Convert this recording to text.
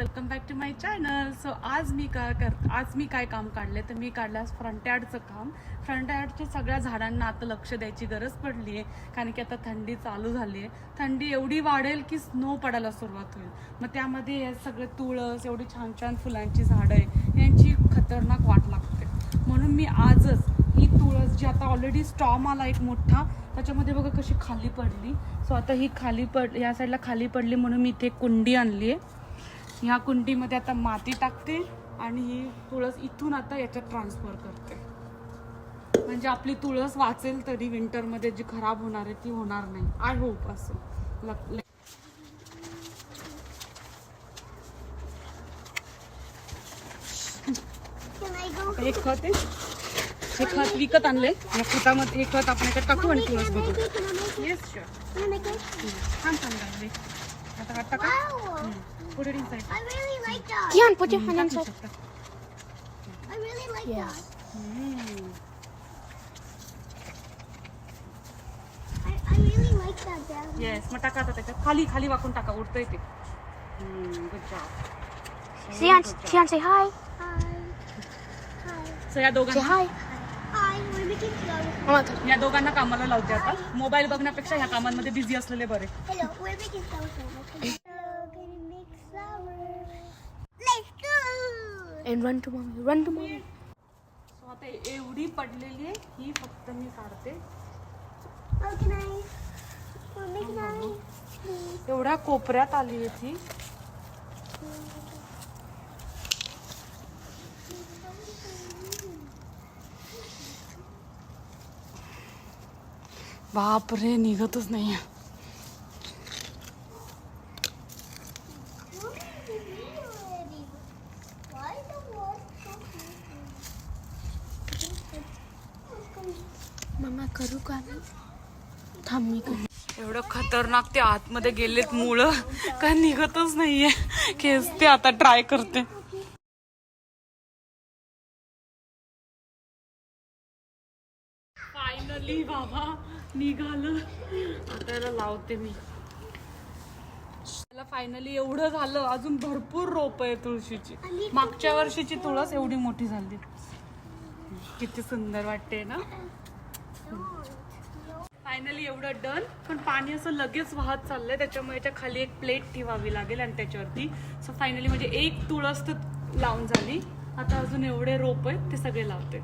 Welcome back to my channel. So आज मी काय काम काढले तर मी काढलं फ्रंट यार्डचं काम. फ्रंट यार्डच्या सगळ्या झाडांना आता लक्ष द्यायची गरज पडली आहे, कारण की आता थंडी चालू झाली आहे. थंडी एवढी वाढेल की स्नो पडायला सुरुवात होईल. मग त्यामध्ये हे सगळे तुळस, एवढी छान छान फुलांची झाडं आहे, यांची खतरनाक वाट लागते. म्हणून मी आजच ही तुळस जी आता ऑलरेडी स्टॉर्म आला एक मोठा, त्याच्यामध्ये बघा कशी खाली पडली. सो आता ही या साईडला खाली पडली म्हणून मी इथे कुंडी आणली आहे. ह्या कुंडीमध्ये आता माती टाकते आणि ही तुळस इथून आता याच्यात ट्रान्सफर करते. म्हणजे आपली तुळस वाचेल तरी विंटरमध्ये जी खराब होणार आहे ती होणार नाही. आय होप असं. हे खत आहे, हे खत विकत आणले. या खतामध्ये हे खत आपण याच्यात टाकू आणि तुळस बघू. Yes sure. छान छान लागले. आता हात टाका. Put it inside. I really like that. Kian, put your hand inside. I really like Yes. that. I really like that, Dad. Yes. मग टाका आता त्याच्यात. खाली खाली वाकून टाका, उडतंय ते. Good job. Kian, say hi. Hi. Hi. So या Say दोघांना hi. Hi. We're making flowers. Mama, या दोघांना कामाला लावते आता. मोबाईल बघण्यापेक्षा ह्या कामांमध्ये बिझी असलेले बरे. Hello. We're making flowers. Hello. Can you make flowers? Let's go. and run to mommy. Run to mommy. So आता एवढी पडलेली आहे ही फक्त मी काढते. Oh, can I? We're making nice. Please. एवढ्या कोपऱ्यात आली आहे ती. बापरे, निघतच नाहीये. Why is the wall so Mama, करू का? थांब मी करू. एवढं खतरनाक ते आतमध्ये गेलेत मुळं, काय निघतच नाहीये. खेचते आता, ट्राय करते. फायनली बाबा निघालं. आता याला लावते मी. त्याला फायनली एवढं झालं. अजून भरपूर रोप आहे तुळशीची. मागच्या वर्षीची तुळस एवढी मोठी झाली. किती सुंदर वाटते ना. फायनली एवढं डन. पण पाणी असं लगेच वाहत चाललंय, त्याच्यामुळे याच्या खाली एक प्लेट ठेवावी लागेल आणि त्याच्यावरती. सो फायनली म्हणजे एक तुळस तर लावून झाली. आता अजून एवढे रोप आहेत ते सगळे लावते.